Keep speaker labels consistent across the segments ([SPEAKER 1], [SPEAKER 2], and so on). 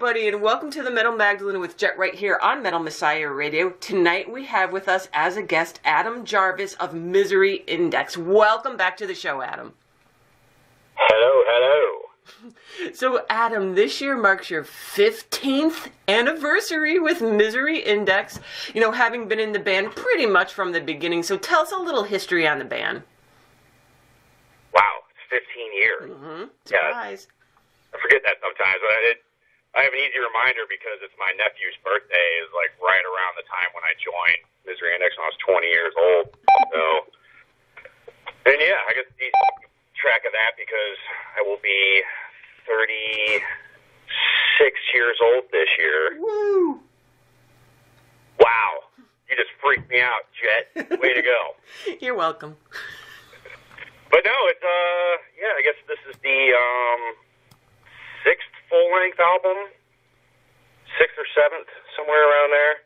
[SPEAKER 1] everybody, and welcome to the Metal Magdalene with Jet right here on Metal Messiah Radio. Tonight we have with us as a guest Adam Jarvis of Misery Index. Welcome back to the show, Adam.
[SPEAKER 2] Hello, hello.
[SPEAKER 1] So, Adam, this year marks your 15th anniversary with Misery Index, you know, having been in the band pretty much from the beginning. So tell us a little history on the band.
[SPEAKER 2] Wow, it's 15 years.
[SPEAKER 1] Mm-hmm.
[SPEAKER 2] Yeah,
[SPEAKER 1] Surprise.
[SPEAKER 2] I forget that sometimes. I have an easy reminder because it's my nephew's birthday is like right around the time when I joined Misery Index when I was 20 years old. So, and yeah, I guess keep track of that because I will be 36 years old this year.
[SPEAKER 1] Woo!
[SPEAKER 2] Wow, you just freaked me out, Jet. Way to go.
[SPEAKER 1] You're welcome.
[SPEAKER 2] But no, it's yeah, I guess this is the sixth full-length album, sixth or seventh, somewhere around there.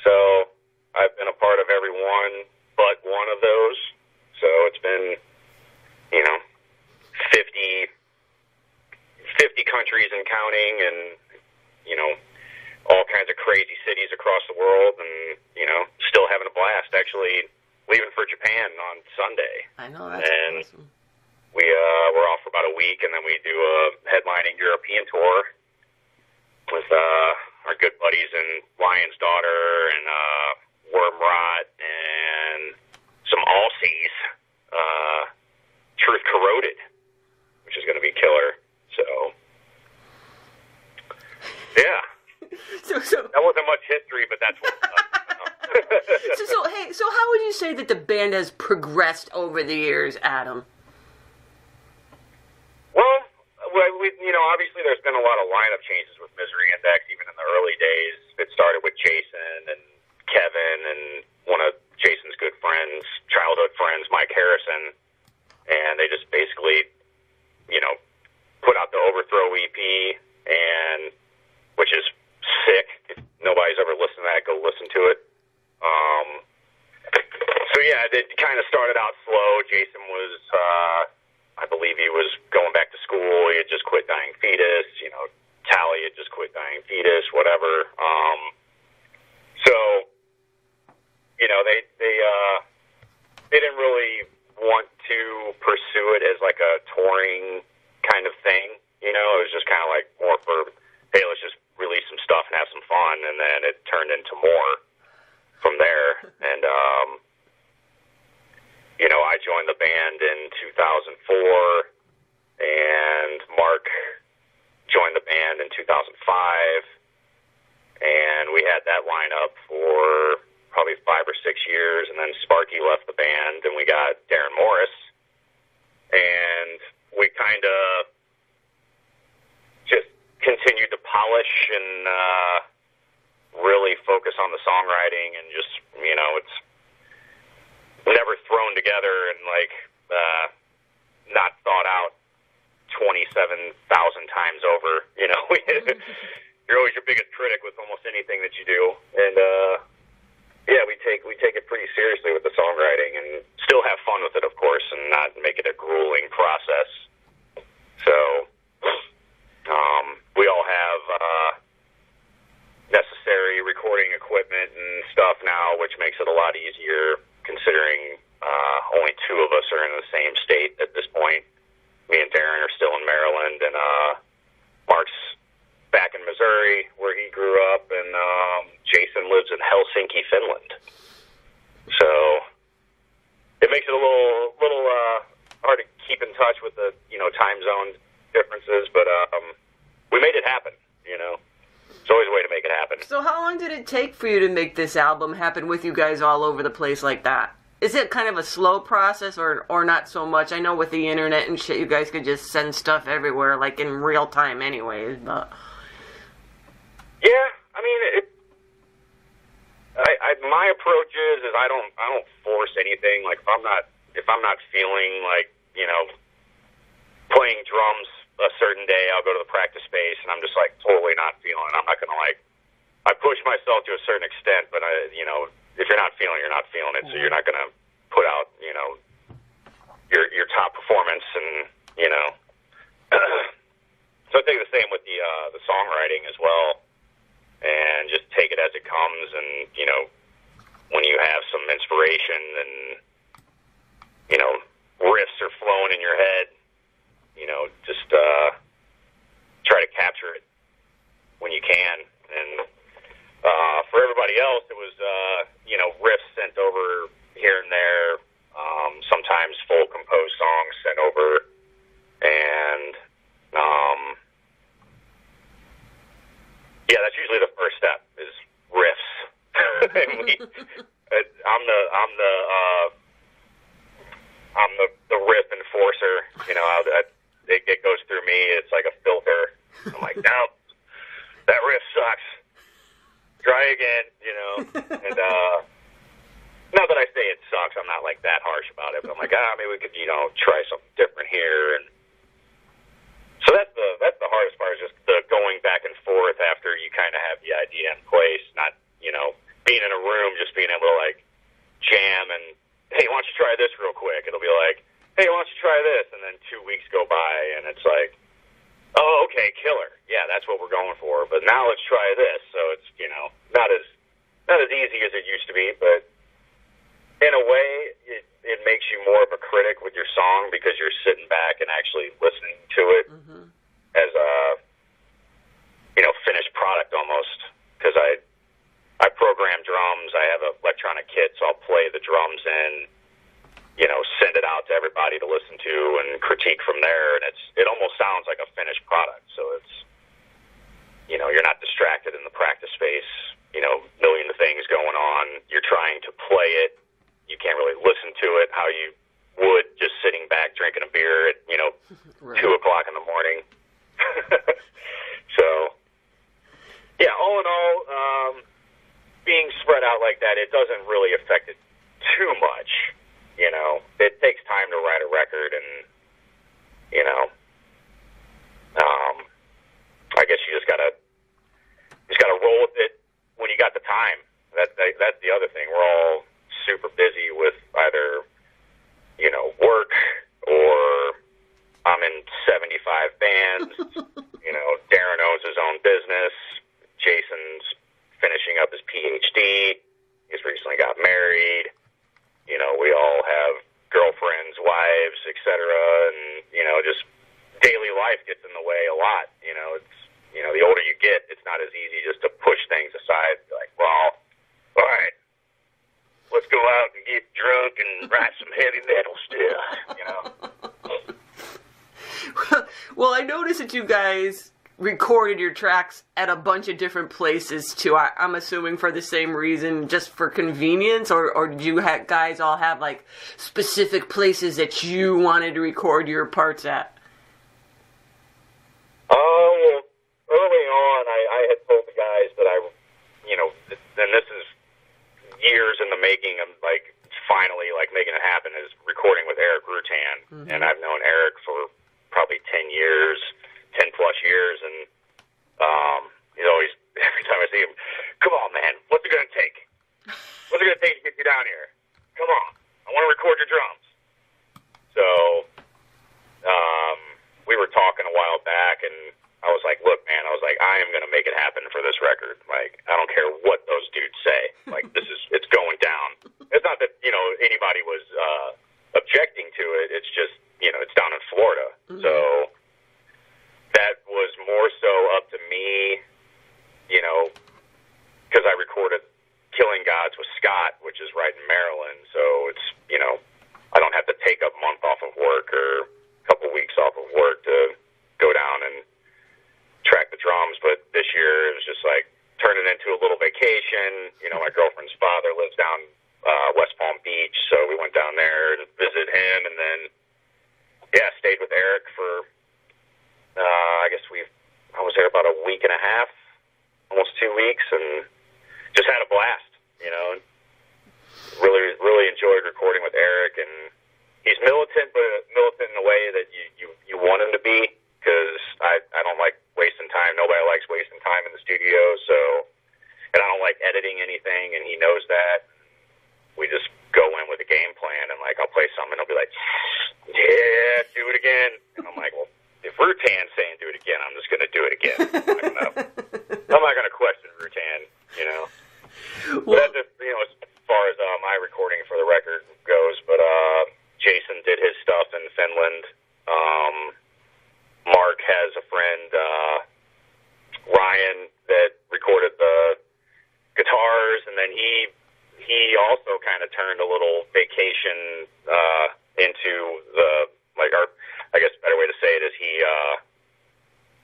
[SPEAKER 2] So I've been a part of every one but one of those. So it's been, 50 countries and counting, and all kinds of crazy cities across the world, and still having a blast. Actually, leaving for Japan on Sunday.
[SPEAKER 1] I know, that's awesome.
[SPEAKER 2] We're off for about a week, and then we do a headlining European tour with our good buddies in Lion's Daughter and Wormrot and some Aussies. Truth Corroded, which is going to be killer. So, yeah.
[SPEAKER 1] So
[SPEAKER 2] that wasn't much history, but that's what.
[SPEAKER 1] So how would you say that the band has progressed over the years, Adam?
[SPEAKER 2] Well, obviously there's been a lot of lineup changes with Misery Index, even in the early days. It started with Jason and Kevin and one of Jason's good friends, childhood friends, Mike Harrison, and they just basically, put out the Overthrow EP, and which is sick. If nobody's ever listened to that, go listen to it. So yeah, it kind of started out slow. Jason was, I believe he was going back to school. He had just quit Dying Fetus. Tally had just quit Dying Fetus, whatever. So, they didn't really want to pursue it as like a touring kind of thing. It was just kind of like more for, hey, let's just release some stuff and have some fun. And then it turned into more from there. And, I joined the band in 2004, and Mark joined the band in 2005, and we had that lineup for probably 5 or 6 years, and then Sparky left the band, and we got Darren Morris, and we kind of just continued to polish and really focus on the songwriting, and just, it's never thrown together and not thought out 27,000 times over. You're always your biggest critic with almost anything that you do, and yeah, we take it pretty seriously with the songwriting and still have fun with it, of course, and not make it a grueling process. So we all have necessary recording equipment and stuff now, which makes it a lot easier, considering only 2 of us are in the same state at this point. Me and Darren are still in Maryland, and Mark's back in Missouri, where he grew up, and Jason lives in Helsinki, Finland. So it makes it a little hard to keep in touch with the time zone differences, but we made it happen. It's always a way to make it happen.
[SPEAKER 1] So how long did it take for you to make this album happen with you guys all over the place like that? Is it kind of a slow process or not so much? I know with the internet and shit, you guys could just send stuff everywhere, like in real time anyways, but...
[SPEAKER 2] Yeah, I mean, my approach is I don't force anything. Like, if I'm not feeling like, playing drums a certain day, I'll go to the practice space, and I'm just, totally not feeling it. I'm not going to, I push myself to a certain extent, but if you're not feeling it, you're not feeling it, so you're not going to put out, your top performance, and, So I think the same with the songwriting as well, and just take it as it comes. And when you have some inspiration and riffs are flowing in your head, just try to capture it when you can. And for everybody else, it was riffs sent over here and there, sometimes full composed songs sent over, and that's usually the first step is riffs. And I'm the riff enforcer. It goes through me. It's like a filter. I'm like, no, that riff sucks. Try again, And not that I say it sucks. I'm not like that harsh about it. But I'm like, maybe we could, try something different here. And so that's the hardest part, is just the going back and forth after you kind of have the idea in place. Not, being in a room, just being able to like jam and, hey, why don't you try this real quick? It'll be like, hey, why don't you try this? And then 2 weeks go by, and it's like, oh, okay, killer. Yeah, that's what we're going for. But now let's try this. So it's, not as easy as it used to be, but in a way, it makes you more of a critic with your song, because you're sitting back and actually listening to it as a, finished product almost. Because I program drums. I have an electronic kit, so I'll play the drums in, send it out to everybody to listen to and critique from there. And it almost sounds like a finished product. So it's, you're not distracted in the practice space, million of things going on. You're trying to play it. You can't really listen to it how you would just sitting back drinking a beer at, right. 2 o'clock in the morning. So, yeah, all in all, being spread out like that, it doesn't really affect it too much. It takes time to write a record, and I guess you just gotta roll with it when you got the time. That's the other thing. We're all super busy with either work, or I'm in 75 bands. Darren owns his own business. Jason's finishing up his PhD. He's recently got married. We all have girlfriends, wives, etc. And, just daily life gets in the way a lot. It's, the older you get, it's not as easy just to push things aside. Like, well, all right, let's go out and get drunk and write some heavy metal stuff,
[SPEAKER 1] Well, I noticed that you guys recorded your tracks at a bunch of different places too. I'm assuming for the same reason, just for convenience, or did you guys all have like specific places that you wanted to record your parts at?
[SPEAKER 2] Early on, I had told the guys that and this is years in the making of like finally like making it happen, is recording with Eric Rutan. And I've known Eric for probably 10 years. 10 plus years, and he's always, every time I see him, come on, man, what's it going to take? What's it going to take to get you down here? Come on, I want to record your drums. So we were talking a while back, and I was like, look, man, I am going to make it happen for this record. Like, I don't care what those dudes say. Like, it's going down. It's not that, anybody was objecting to it. It's just, it's down in Florida. So that was more so up to me, because I recorded Killing Gods with Scott, which is right in Maryland. So it's, I don't have to take a month off of work or a couple weeks off of work to go down and track the drums. But this year it was just like turning into a little vacation. My girlfriend's father lives down West Palm Beach, so we went down there to visit him, and then, stayed with Eric for I was there about a week and a half, almost 2 weeks, and just had a blast, Really, really enjoyed recording with Eric, and he's militant, but militant in a way that you want him to be, because I don't like wasting time. Nobody likes wasting time in the studio, and I don't like editing anything, and he knows that. We just go in with a game plan, and like I'll play something, and he'll be like, yeah, do it again. And I'm like, well, if Rutan's saying do it again, I'm just going to do it again. I'm not going to question Rutan, you know. Well, that's just, you know, as far as my recording for the record goes. But Jason did his stuff in Finland. Mark has a friend, Ryan, that recorded the guitars, and then he also kind of turned a little vacation into the, like, our, I guess a better way to say it is he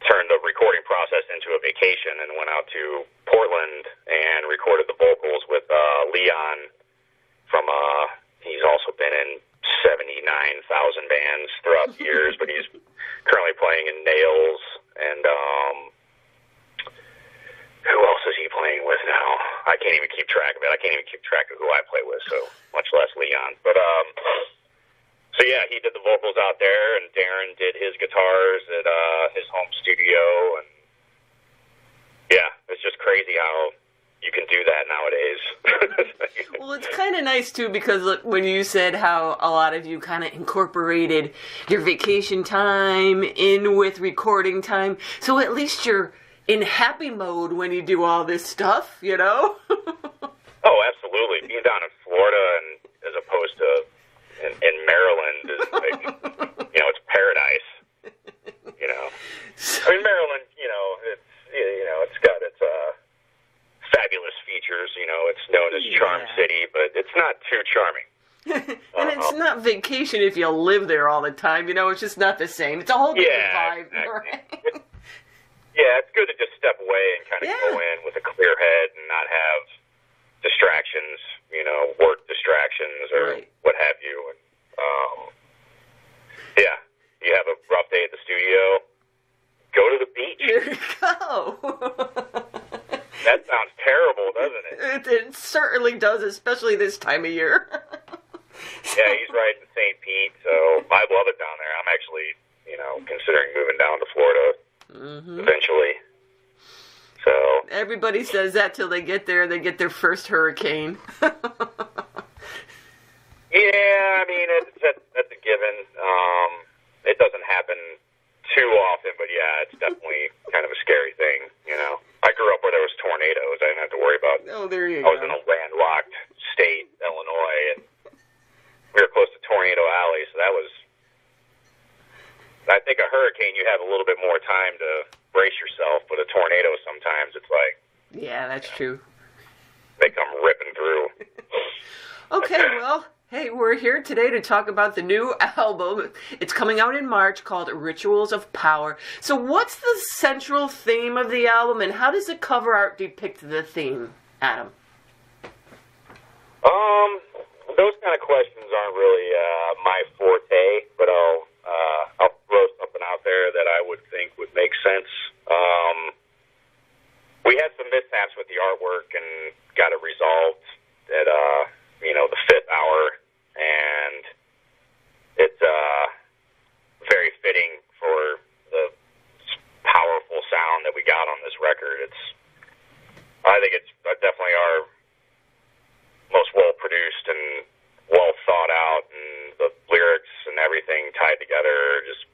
[SPEAKER 2] turned the recording process into a vacation and went out to Portland and recorded the vocals with Leon from, he's also been in 79,000 bands throughout the years, but he's currently playing in Nails, and who else is he playing with now? I can't even keep track of it. I can't even keep track of who I play with, so much less Leon. But so yeah, he did the vocals out there, and Darren did his guitars at his home studio, and yeah, it's just crazy how you can do that nowadays.
[SPEAKER 1] Well, it's kind of nice, too, because look, when you said how a lot of you kind of incorporated your vacation time in with recording time, so at least you're in happy mode when you do all this stuff, you know?
[SPEAKER 2] Oh, absolutely. Being down in Florida and as opposed to in Maryland is like, you know, it's paradise. You know, I mean, Maryland, it's got its fabulous features. You know, it's known as Charm City, but it's not too charming.
[SPEAKER 1] And it's not vacation if you live there all the time. You know, it's just not the same. It's a whole different vibe.
[SPEAKER 2] Exactly.
[SPEAKER 1] Right?
[SPEAKER 2] Yeah, it's good to just step away and kind of go in with a clear head and not have distractions, you know, work distractions or what have you. And, yeah, you have a rough day at the studio, go to the beach.
[SPEAKER 1] There you go.
[SPEAKER 2] That sounds terrible, doesn't it?
[SPEAKER 1] It certainly does, especially this time of year.
[SPEAKER 2] Yeah, he's right in St. Pete, so I love it down there. I'm actually, you know, considering moving down to Florida. Mm-hmm. Eventually. So
[SPEAKER 1] everybody says that till they get there. They get their first hurricane.
[SPEAKER 2] Yeah, I mean that's a given. It doesn't happen too often, but yeah, it's definitely kind of a scary thing. You know, I grew up where there was tornadoes. I didn't have to worry about.
[SPEAKER 1] Oh, there you
[SPEAKER 2] go. I was in a landlocked state, Illinois, and we were close to Tornado Alley, so that was. I think a hurricane, you have a little bit more time to brace yourself, but a tornado, sometimes it's like...
[SPEAKER 1] Yeah, that's true.
[SPEAKER 2] They come ripping through.
[SPEAKER 1] Okay, well, hey, we're here today to talk about the new album. It's coming out in March, called Rituals of Power. So what's the central theme of the album, and how does the cover art depict the theme, Adam?
[SPEAKER 2] Those kind of questions aren't really my forte, but I'll throw something out there that I would think would make sense. We had some mishaps with the artwork and got it resolved at the 5th hour, and it's very fitting for the powerful sound that we got on this record. I think it's definitely our most well produced and well thought out, and the lyrics and everything tied together, just,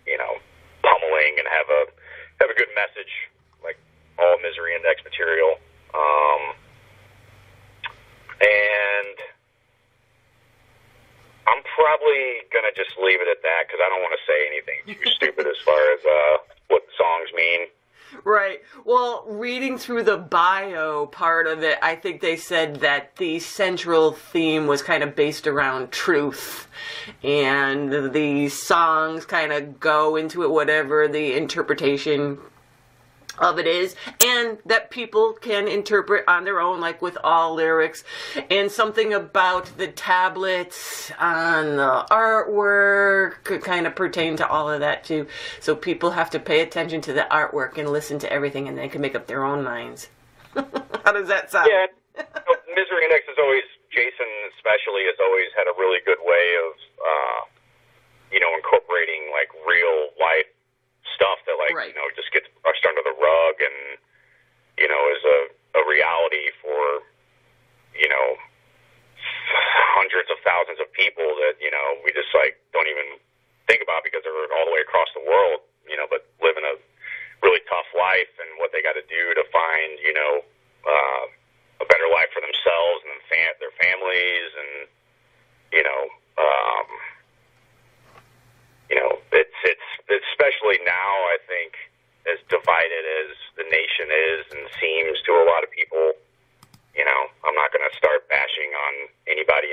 [SPEAKER 2] you know, pummeling and have a good message, like all Misery Index material. And I'm probably gonna just leave it at that because I don't want to say anything too stupid as far as what the songs mean.
[SPEAKER 1] Right. Well, reading through the bio part of it, I think they said that the central theme was kind of based around truth. And the songs kind of go into it, whatever the interpretation of it is, and that people can interpret on their own, like with all lyrics. And something about the tablets on the artwork could kind of pertain to all of that too. So people have to pay attention to the artwork and listen to everything, and they can make up their own minds. How does that sound?
[SPEAKER 2] Yeah, Misery Index is always, Jason especially, has always had a really good way of, incorporating like real life stuff that just gets brushed under the rug and, is a reality for, hundreds of thousands of people that, we just don't even think about because they're all the way across the world.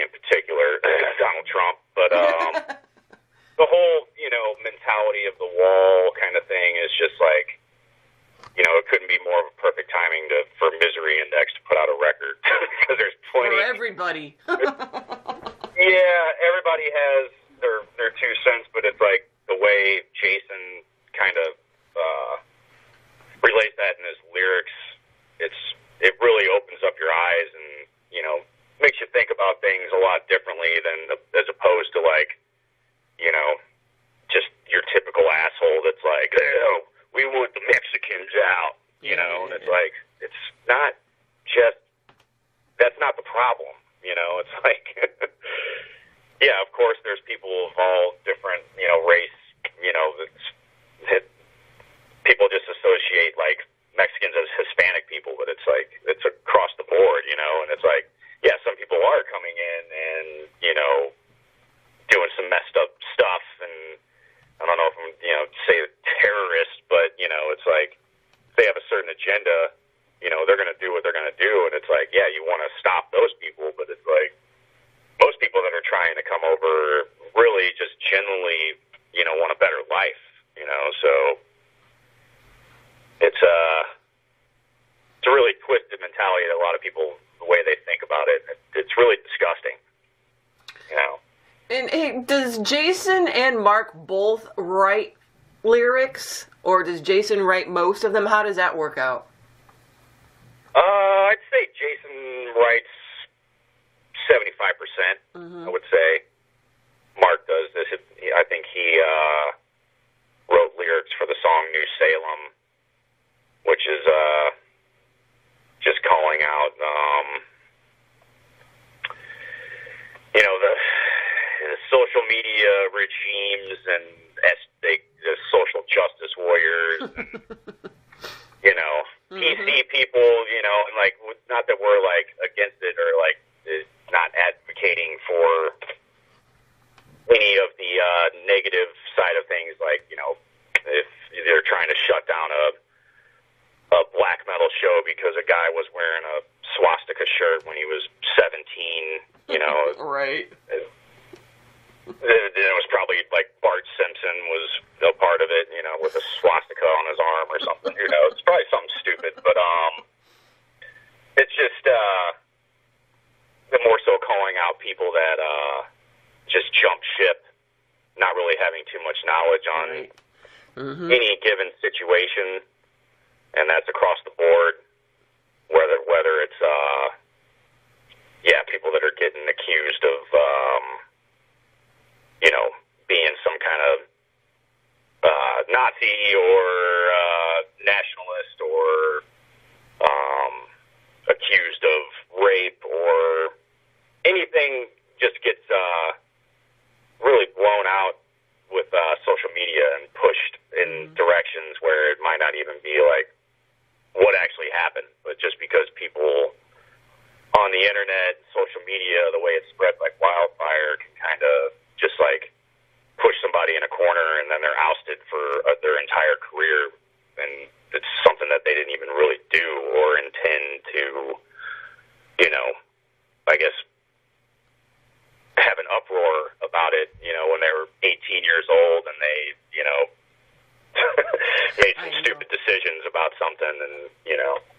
[SPEAKER 2] in particular, Donald Trump, but the whole, mentality of the wall kind of thing is just like, it couldn't be more of a perfect timing for Misery Index to put out a record, because there's plenty.
[SPEAKER 1] For everybody.
[SPEAKER 2] Yeah, everybody has their 2 cents, but it's like the way Jason kind of relays that in his lyrics, it really opens up your eyes and, makes you think about things a lot differently as opposed to like, just your typical asshole that's like, oh, we want the Mexicans out, and it's like, it's not just, that's not the problem, it's like, yeah, of course there's people of all different, race, that people just associate like Mexicans as Hispanic people, but it's like, it's across the board, and it's like, yeah, some people are coming in and, doing some messed up stuff, and I don't know if I'm, say terrorist, but, it's like, they have a certain agenda, they're going to do what they're going to do, and it's like, yeah, you want to stop those people, but it's like, most people that are trying to come over really just genuinely, want a better life, so it's a really twisted mentality that a lot of people, the way they think about it, it's really disgusting,
[SPEAKER 1] And hey, does Jason and Mark both write lyrics, or does Jason write most of them? How does that work out?
[SPEAKER 2] I'd say Jason writes 75%, I would say. Mark does this. I think he wrote lyrics for the song New Salem, which is just calling out, the social media regimes and the social justice warriors, and, PC people, and like, not that we're like against it or like not advocating for any of the negative side of things, like, if they're trying to shut down a black metal show because a guy was wearing a swastika shirt when he was 17,
[SPEAKER 1] Right.
[SPEAKER 2] It was probably like Bart Simpson was a part of it, with a swastika on his arm or something. Who knows? It's probably something stupid, but it's just the more so calling out people that just jump ship, not really having too much knowledge on any given situation, and that's across the board. Whether it's people that are getting accused of being some kind of Nazi or nationalist or accused of rape or anything, just gets really blown out with social media and pushed in directions where it might not even be like what actually happened, but just because people on the internet, social media, the way it's spread like wildfire, can kind of just like push somebody in a corner and then they're ousted for their entire career, and it's something that they didn't even really do or intend to, I guess, have an uproar about it, when they were 18 years old and they, made some stupid decisions about something, and,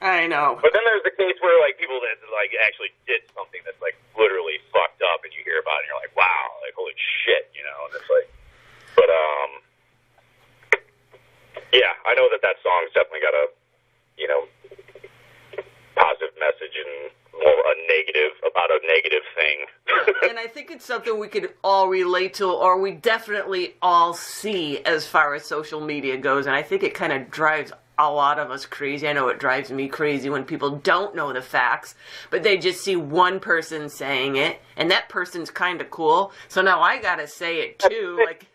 [SPEAKER 1] I know.
[SPEAKER 2] But then there's the case where, like, people that, like, actually did something that's, like, literally fucked up, and you hear about it, and you're like, wow, like, holy shit, and it's like, but, yeah, I know that song's definitely got a, positive message and more about a negative thing.
[SPEAKER 1] And I think it's something we could all relate to, or we definitely all see as far as social media goes, and I think it kind of drives a lot of us crazy. I know it drives me crazy when people don't know the facts, but they just see one person saying it, and that person's kind of cool, so now I gotta say it too. Like,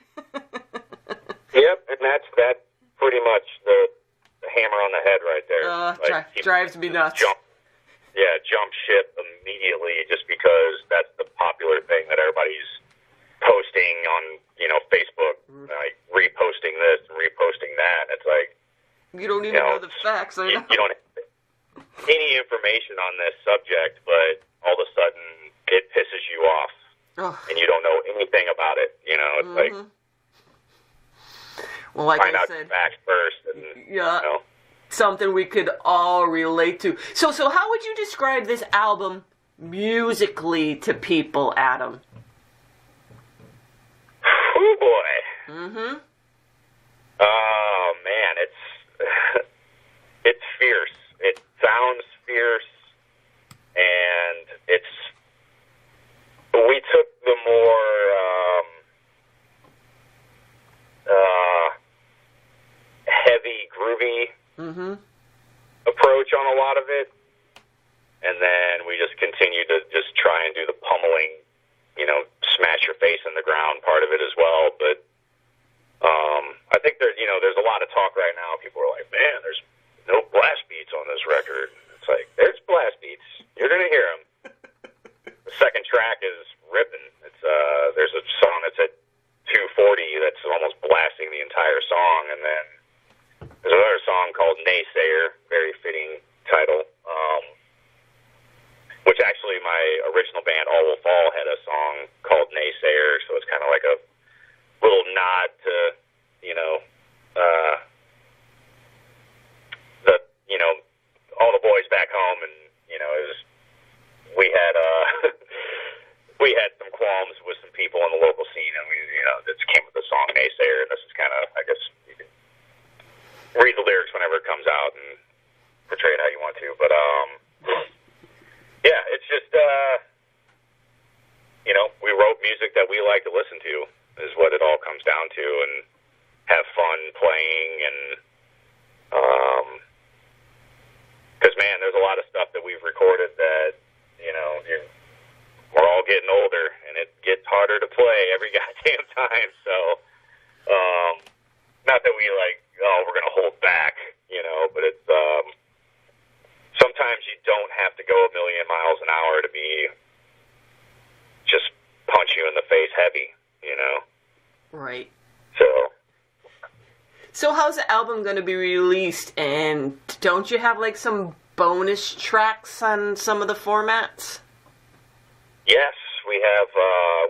[SPEAKER 2] yep, and that's pretty much the hammer on the head right there.
[SPEAKER 1] Drives me nuts.
[SPEAKER 2] Jump ship immediately just because that's the popular thing that everybody's posting on, Facebook, like reposting this and reposting that. It's like,
[SPEAKER 1] you don't even know the facts.
[SPEAKER 2] You don't have any information on this subject, but all of a sudden it pisses you off, and you don't know anything about it. You know, it's like,
[SPEAKER 1] well, like
[SPEAKER 2] find
[SPEAKER 1] I
[SPEAKER 2] out
[SPEAKER 1] said,
[SPEAKER 2] the facts first, and
[SPEAKER 1] yeah,
[SPEAKER 2] you know.
[SPEAKER 1] something we could all relate to. So how would you describe this album musically to people, Adam?
[SPEAKER 2] Oh boy.
[SPEAKER 1] Mm-hmm.
[SPEAKER 2] Oh man, it's fierce. It sounds fierce, and we took the more heavy, groovy approach on a lot of it, and then we just continued to just try and do the pummeling, you know, smash your face in the ground part of it as well. But I think there's a lot of talk right now. People are like, man, there's no blast beats on this record. It's like, there's blast beats. You're gonna hear them. The second track is ripping. It's there's a song that's at 240 that's almost blasting the entire song, and then there's another song called Naysayer, very fitting title. Which actually my original band All Will Fall had a song called Naysayer, so it's kind of like a little nod to, you know, all the boys back home, and you know, we had we had some qualms with some people in the local scene, and we, you know, this came with the song Naysayer, and this is kind of, I guess you can read the lyrics whenever it comes out and portray it how you want to, but yeah, it's just you know, we wrote music that we like to listen to is what it all comes down to, and have fun playing, and because man, there's a lot of stuff that we've recorded that, you know, we're all getting older, and it gets harder to play every goddamn time. So, not that we we're gonna hold back, you know, but it's sometimes you don't have to go a million miles an hour to be just punch you in the face heavy, you know.
[SPEAKER 1] Right.
[SPEAKER 2] So
[SPEAKER 1] how's the album going to be released? And don't you have like some bonus tracks on some of the formats?
[SPEAKER 2] Yes, we have.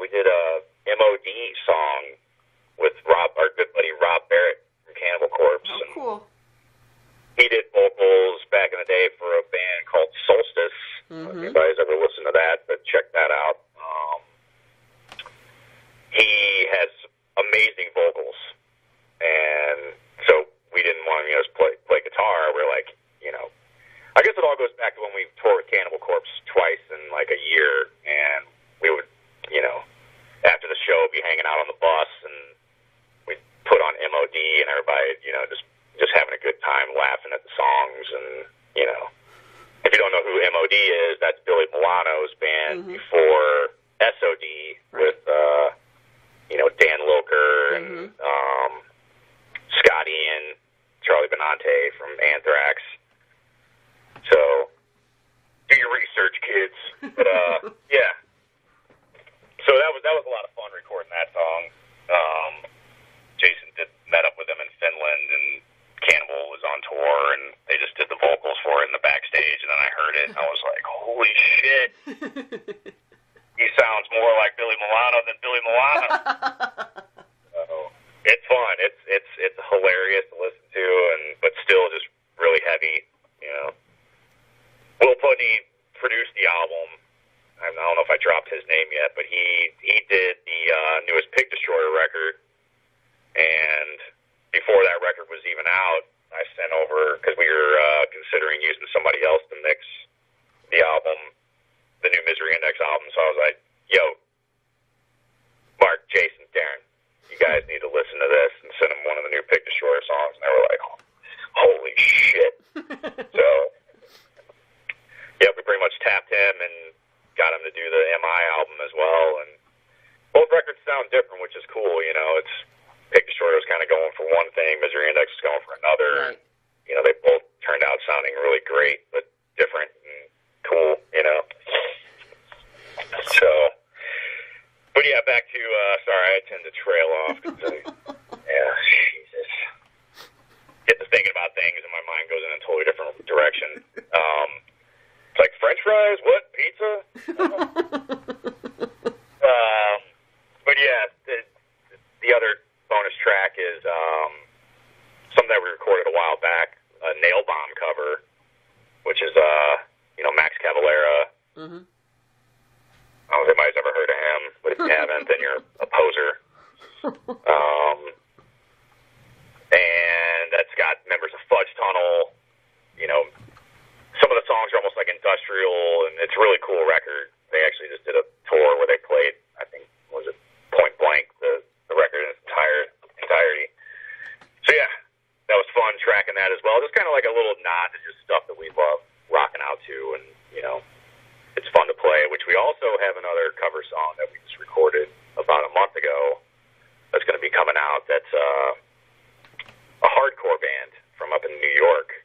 [SPEAKER 2] We did a MOD song with our good buddy Rob Barrett from Cannibal Corpse.
[SPEAKER 1] Oh, cool.
[SPEAKER 2] He did vocals back in the day for a band called Solstice. If anybody's ever listened to that, but check that out. He has amazing vocals, and so we didn't want him to just play guitar. We're like, you know, I guess it all goes back to when we toured with Cannibal Corpse twice in like a year, and we would, you know, after the show be hanging out on the bus, and we'd put on MOD, and everybody, you know, just having a good time laughing at the songs. And, you know, if you don't know who MOD is, that's Billy Milano's band before SOD with, you know, Dan Loker and Scott Ian, Charlie Benante from Anthrax. So, do your research, kids. But, yeah. So that was a lot of fun recording that song. Jason met up with them in Finland, and Cannibal was on tour, and they just did the vocals for it in the backstage, and then I heard it, and I was like, holy shit. He sounds more like Billy Milano than Billy Milano. It's fun. It's hilarious to listen to, but still just really heavy, you know. Will Putney produced the album. I don't know if I dropped his name yet, but he did the newest Pig Destroyer record, and before that record was even out, I sent over, because we were considering using somebody else to mix the album, the new Misery Index album, so I was like, yo, Mark, Jason, Darren, you guys need to listen to this, and send them one of the new Pig Destroyer songs, and they were like, holy shit. So, yeah, we pretty much tapped him and got him to do the MI album as well, and both records sound different, which is cool, you know. It's Pig Destroyer was kind of going for one thing, Misery Index was going for another.
[SPEAKER 1] Right.
[SPEAKER 2] You know, they both turned out sounding really great, but different and cool, you know. So, but yeah, back to, sorry, I tend to trail off. Yeah, Jesus. Get to thinking about things and my mind goes in a totally different direction. It's like, French fries? What? Pizza? And that's got members of Fudge Tunnel. You know, some of the songs are almost like industrial, and it's a really cool record. They actually just did a tour where they played, I think, was it Point Blank, the record in its entirety. So yeah, that was fun tracking that as well. Just kind of like a little nod to just stuff that we love rocking out to, and you know, it's fun to play. Which we also have another cover song that we just recorded about a month ago that's going to be coming out. That's a hardcore band from up in New York.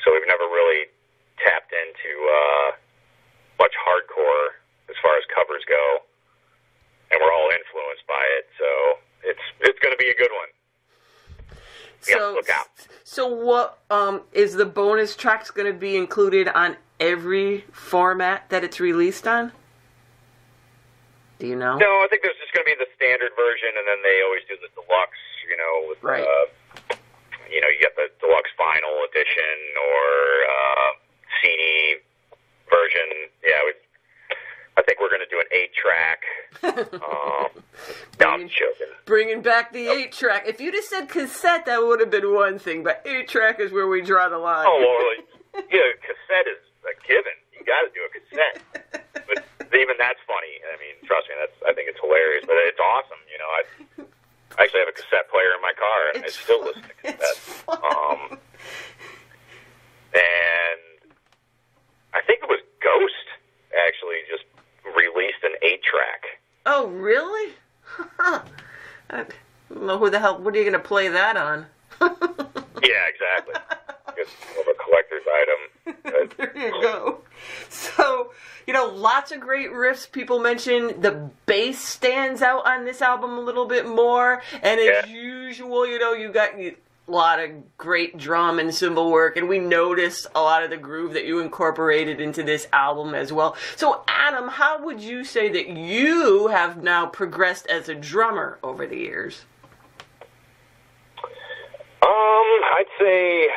[SPEAKER 2] So we've never really tapped into much hardcore as far as covers go, and we're all influenced by it. So it's going to be a good one. Yeah, look out.
[SPEAKER 1] So what is the bonus tracks going to be included on every format that it's released on? Do you know?
[SPEAKER 2] No, I think there's just going to be the standard version, and then they always do the deluxe. You know, with
[SPEAKER 1] right.
[SPEAKER 2] You know, you get the deluxe vinyl edition or CD version. Yeah, I think we're going to do an 8-track. No, I'm joking.
[SPEAKER 1] Bringing back the 8-track. If you'd have said cassette, that would have been one thing, but 8-track is where we draw the line.
[SPEAKER 2] Oh, well, yeah, cassette is a given. You got to do a cassette. But even that's funny. I mean, trust me, I think it's hilarious, but it's awesome. You know, I actually have a cassette player in my car, and I still listen to cassettes. And I think it was Ghost actually just released an 8-track.
[SPEAKER 1] Oh, really? I don't know who the hell. What are you going to play that on?
[SPEAKER 2] Yeah, exactly. It's more of a collector's item.
[SPEAKER 1] There you go. So, you know, lots of great riffs. People mention the bass stands out on this album a little bit more. And as usual, you know, you got a lot of great drum and cymbal work. And we noticed a lot of the groove that you incorporated into this album as well. So, Adam, how would you say that you have now progressed as a drummer over the years?
[SPEAKER 2] I'd say...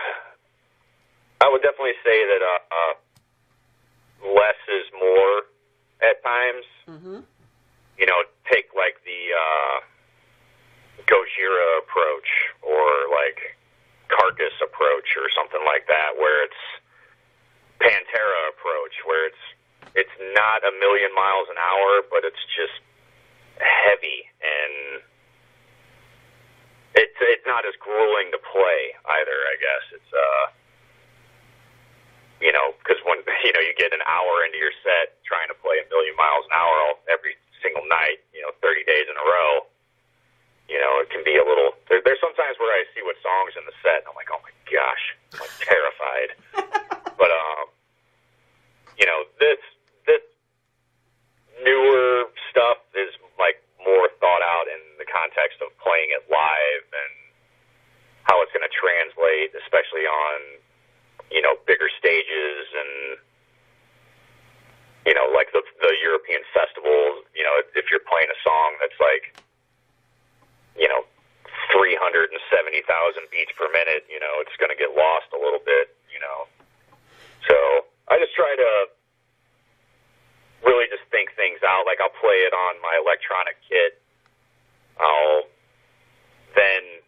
[SPEAKER 2] I would definitely say that less is more at times. Mm-hmm. You know, take like the Gojira approach or like Carcass approach or something like that, where it's Pantera approach, where it's not a million miles an hour, but it's just heavy, and it's not as grueling to play either, I guess. It's you know, because when, you know, you get an hour into your set trying to play a million miles an hour every single night, you know, 30 days in a row, you know, it can be a little, there's sometimes where I see what songs in the set, and I'm like, oh my gosh, I'm like terrified. But, you know, this newer stuff is like more thought out in the context of playing it live and how it's going to translate, especially on, you know, bigger stages and, you know, like the European festivals, you know, if you're playing a song that's like, you know, 370,000 beats per minute, you know, it's going to get lost a little bit, you know. So I just try to really just think things out. Like I'll play it on my electronic kit. I'll then,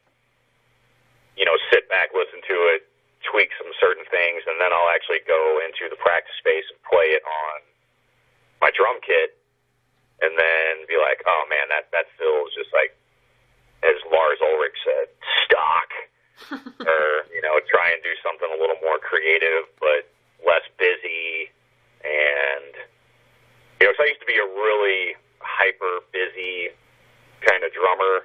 [SPEAKER 2] you know, sit back, listen to it, tweak some certain things, and then I'll actually go into the practice space and play it on my drum kit, and then be like, oh man, that feels just like, as Lars Ulrich said, stock. Or, you know, try and do something a little more creative, but less busy. And, you know, so I used to be a really hyper busy kind of drummer,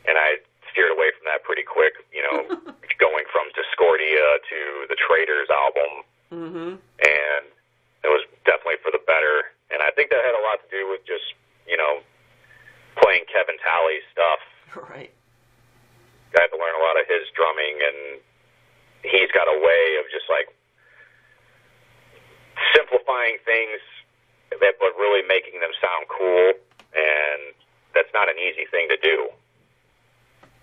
[SPEAKER 2] and I steered away from that pretty quick, you know, going from Discordia to the Traders album. Mm-hmm. And it was definitely for the better. And I think that had a lot to do with just, you know, playing Kevin Talley's stuff.
[SPEAKER 1] Right.
[SPEAKER 2] I had to learn a lot of his drumming, and he's got a way of just like simplifying things but really making them sound cool. And that's not an easy thing to do.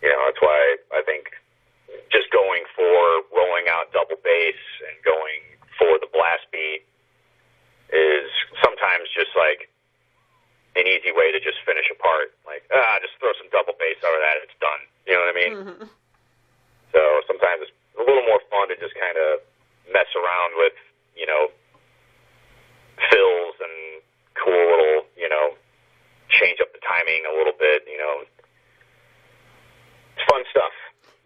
[SPEAKER 2] You know, that's why I think just going for rolling out double bass and going for the blast beat is sometimes just like an easy way to just finish a part. Like, just mean?
[SPEAKER 1] Mm-hmm.
[SPEAKER 2] So sometimes it's a little more fun to just kind of mess around with, you know, fills and cool little, you know, change up the timing a little bit, you know. It's fun stuff.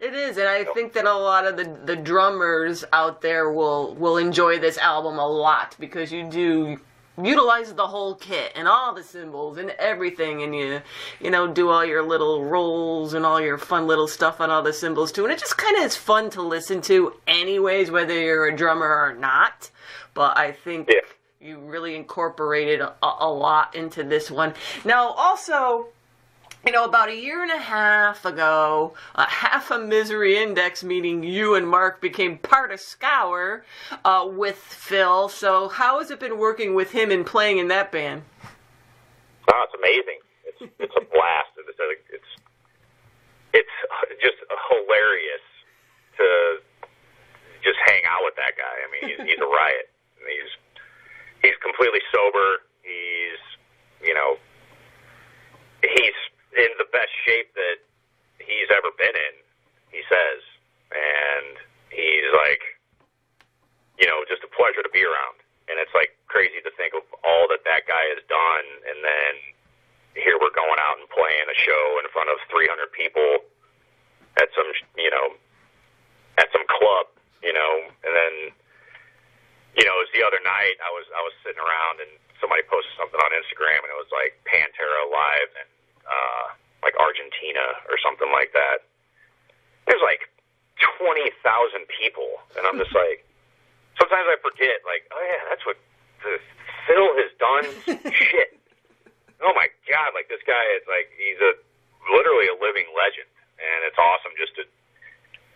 [SPEAKER 1] It is, and I think that a lot of the drummers out there will enjoy this album a lot, because you do utilize the whole kit and all the cymbals and everything, and you know, do all your little rolls and all your fun little stuff on all the cymbals too, and it just kind of is fun to listen to anyways, whether you're a drummer or not. But I think you really incorporated a lot into this one. Now, also, you know, about a year and a half ago, Half a Misery Index, meaning you and Mark became part of Scour with Phil. So how has it been working with him and playing in that band?
[SPEAKER 2] Oh, it's amazing. It's a blast. It's just hilarious to just hang out with that guy. I mean, he's a riot. He's completely sober. He's, you know, he's in the best shape that he's ever been in, he says. And he's like, you know, just a pleasure to be around. And it's like crazy to think of all that guy has done. And then here we're going out and playing a show in front of 300 people at some, you know, at some club, you know. And then, you know, it was the other night I was sitting around and somebody posted something on Instagram, and it was like Pantera live in like Argentina or something like that. There's like 20,000 people, and I'm just like, sometimes I forget, like, oh yeah, that's what Phil has done. Shit. Oh my God, like this guy is like, he's literally a living legend, and it's awesome just to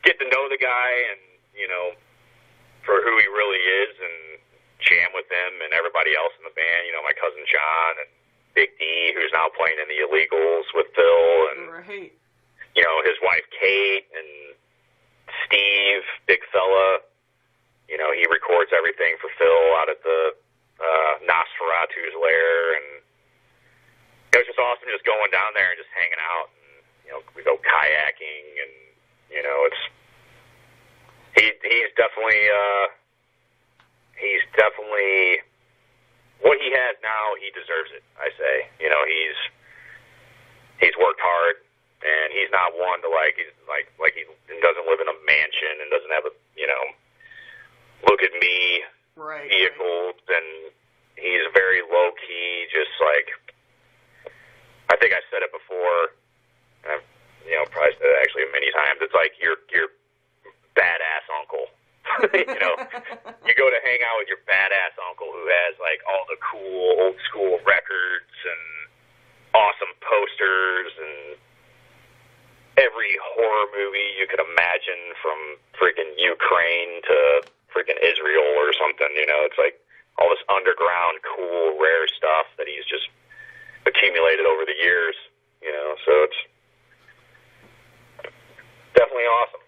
[SPEAKER 2] get to know the guy and, you know, for who he really is, and jam with him and everybody else in the band. You know, my cousin John and Big D, who's now playing in the Illegals with Phil, and
[SPEAKER 1] right.
[SPEAKER 2] You know, his wife Kate and Steve, big fella. You know, he records everything for Phil out at the Nosferatu's lair, and it was just awesome just going down there and just hanging out. And, you know, we go kayaking, and, you know, he's definitely what he has now. He deserves it, I say. You know, he's worked hard, and he's not one to he's like he doesn't live in a mansion and doesn't have a, you know, look at me vehicles, and he's very low key. Just like, I think I said it before, and I've, you know, probably said it actually many times. It's like your badass uncle. You know, you go to hang out with your badass uncle who has like all the cool old school records and awesome posters and every horror movie you could imagine, from freaking Ukraine to freaking Israel or something. You know, it's like all this underground cool rare stuff that he's just accumulated over the years. You know, so it's definitely awesome.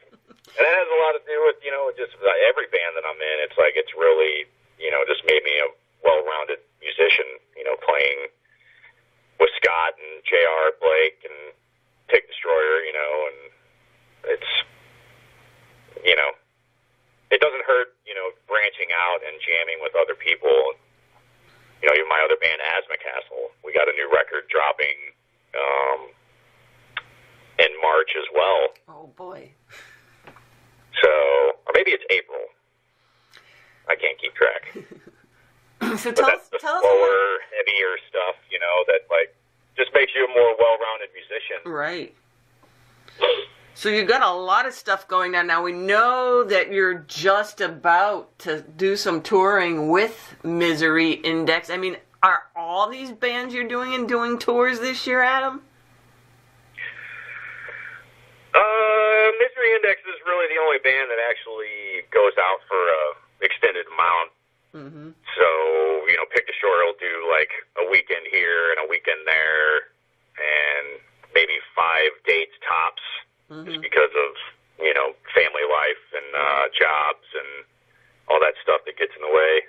[SPEAKER 2] And that has a lot to do with, you know, just every band that I'm in. It's like, it's really, you know, just made me a well-rounded musician, you know, playing with Scott and J.R. Blake and Pig Destroyer, you know, and it's, you know, it doesn't hurt, you know, branching out and jamming with other people. You know, even my other band, Asthma Castle, we got a new record dropping in March as well.
[SPEAKER 1] Oh, boy.
[SPEAKER 2] So, or maybe it's April. I can't keep track.
[SPEAKER 1] So
[SPEAKER 2] but that's the slower, heavier stuff, you know, that like just makes you a more well-rounded musician.
[SPEAKER 1] Right. So you've got a lot of stuff going on now. We know that you're just about to do some touring with Misery Index. I mean, are all these bands you're doing tours this year, Adam?
[SPEAKER 2] Misery Index is really the only band that actually goes out for a extended amount.
[SPEAKER 1] Mm-hmm.
[SPEAKER 2] So, you know, Pig Destroyer will do like a weekend here and a weekend there, and maybe 5 dates tops, just because of, you know, family life and jobs and all that stuff that gets in the way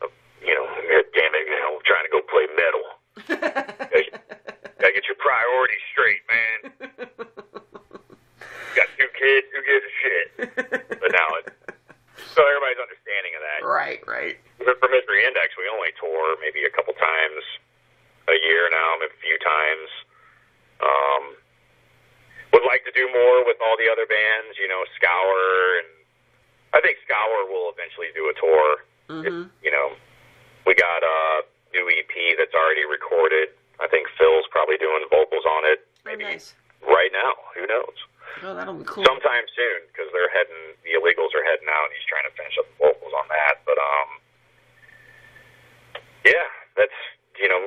[SPEAKER 2] of, you know, damn it, you know, trying to go play metal. Gotta get your priorities straight, man. tour maybe a couple times a year now, maybe a few times. Would like to do more with all the other bands, you know, Scour, and I think Scour will eventually do a tour.
[SPEAKER 1] Mm-hmm.
[SPEAKER 2] You know, we got a new EP that's already recorded. I think Phil's probably doing vocals on it. Maybe
[SPEAKER 1] nice.
[SPEAKER 2] Right now. Who knows?
[SPEAKER 1] Oh, that'll be cool.
[SPEAKER 2] Sometime soon, because the illegals are heading out, and he's trying to finish up the vocals on that. But yeah, that's, you know,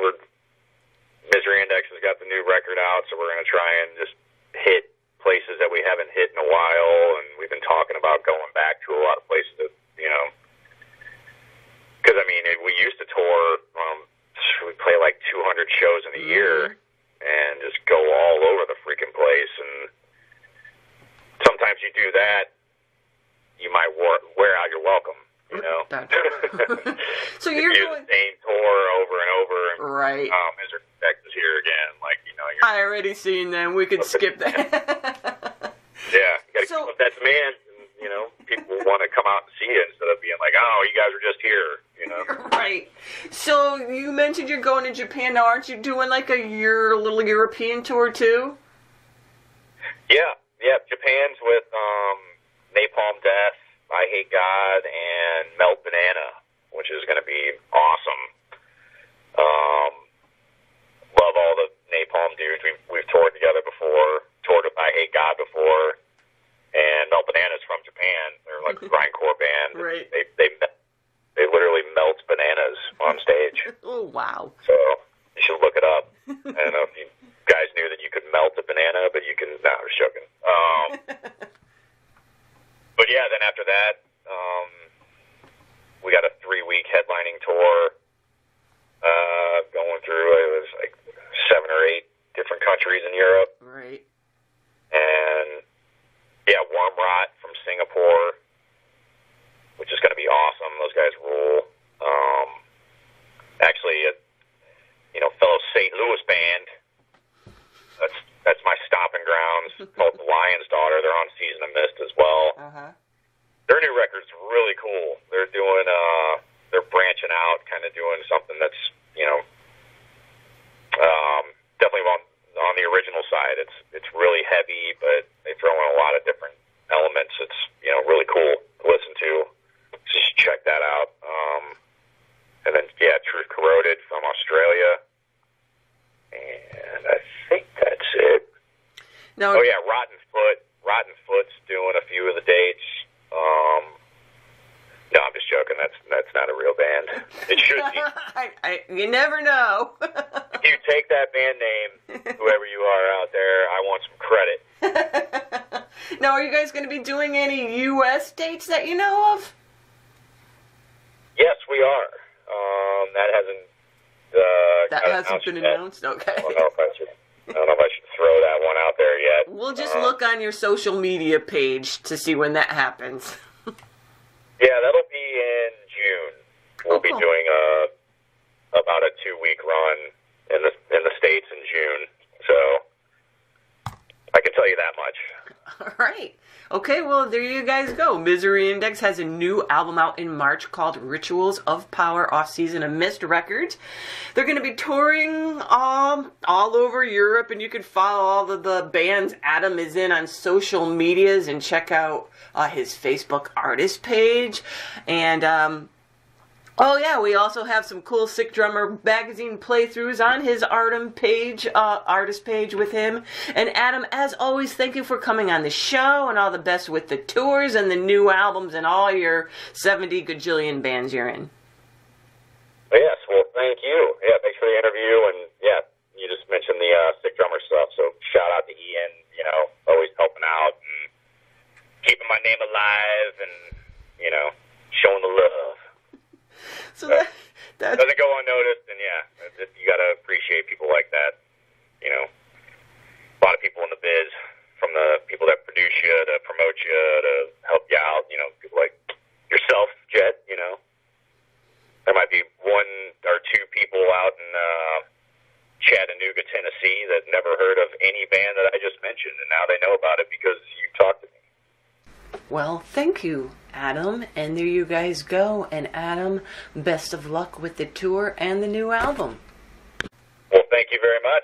[SPEAKER 2] Misery Index has got the new record out, so we're going to try and just hit places that we haven't hit in a while, and we've been talking about going back to a lot of places that, you know, because, I mean, we used to tour, we play like 200 shows in a year, and just go all over the freaking place, and sometimes you do that, you might wear out your welcome, you know?
[SPEAKER 1] So you're
[SPEAKER 2] doing the same tour over and over, and
[SPEAKER 1] right.
[SPEAKER 2] Misery Index is here again, like, you know.
[SPEAKER 1] I already seen them. We could skip that.
[SPEAKER 2] Yeah, you gotta keep up that demand, and, you know, people want to come out and see it instead of being like, oh, you guys were just here, you know.
[SPEAKER 1] Right. So you mentioned you're going to Japan now. Aren't you doing like a little European tour too?
[SPEAKER 2] Yeah. Japan's with Napalm Death, I Hate God, and Melt Banana, which is going to be awesome. Love all the Napalm dudes. We've toured together before, toured with I Hate God before, and Melt Banana's from Japan. They're like a grindcore band.
[SPEAKER 1] Right.
[SPEAKER 2] They literally melt bananas on stage.
[SPEAKER 1] Oh, wow.
[SPEAKER 2] So you should look it up. I don't know if you guys knew that you could melt a banana, but you can. No, I was joking. But yeah, then after that, we got a 3-week headlining tour. Going through, it was like 7 or 8 different countries in Europe.
[SPEAKER 1] Right.
[SPEAKER 2] And yeah, Warm Rot from Singapore, which is going to be awesome. Those guys rule. Actually, fellow St. Louis band. That's my stomping grounds. Called The Lion's Daughter. They're on Season of Mist as well.
[SPEAKER 1] Uh-huh.
[SPEAKER 2] Their new record's really cool. They're doing, they're branching out, kind of doing something that's, you know, definitely on the original side. It's really heavy, but they throw in a lot of different elements. It's, you know, really cool to listen to. Just check that out. And then, yeah, Truth Corroded from Australia. And I think that's it.
[SPEAKER 1] No.
[SPEAKER 2] Oh, yeah, Rotten Foot's doing a few of the dates. No, I'm just joking. That's not a real band. It should be.
[SPEAKER 1] You never know.
[SPEAKER 2] If you take that band name, whoever you are out there, I want some credit.
[SPEAKER 1] Now, are you guys going to be doing any U.S. dates that you know of?
[SPEAKER 2] Yes, we are. That
[SPEAKER 1] hasn't been announced? Okay.
[SPEAKER 2] I don't know if I should throw that one out there yet.
[SPEAKER 1] We'll just look on your social media page to see when that happens.
[SPEAKER 2] Yeah, that'll be in June. We'll be doing about a 2-week run in the States in June. So I can tell you that much.
[SPEAKER 1] All right. Okay, well, there you guys go. Misery Index has a new album out in March called Rituals of Power off Season of Mist Records. They're going to be touring all over Europe, and you can follow all of the bands Adam is in on social medias and check out his Facebook artist page. And, oh yeah, we also have some cool Sick Drummer magazine playthroughs on his artist page with him. And Adam, as always, thank you for coming on the show, and all the best with the tours and the new albums and all your 70 gajillion bands you're in.
[SPEAKER 2] Yes, well, thank you. Yeah, thanks for the interview, and yeah, you just mentioned the Sick Drummer stuff, so shout out to Ian, you know, always helping out and keeping my name alive and, you know, showing the love.
[SPEAKER 1] So that
[SPEAKER 2] doesn't go unnoticed, and yeah, you got to appreciate people like that. You know, a lot of people in the biz, from the people that produce you to promote you to help you out. You know, like yourself, Jet. You know, there might be 1 or 2 people out in Chattanooga, Tennessee, that never heard of any band that I just mentioned, and now they know about it because you talked to me.
[SPEAKER 1] Well, thank you. Adam, and there you guys go. And Adam, best of luck with the tour and the new album.
[SPEAKER 2] Well, thank you very much.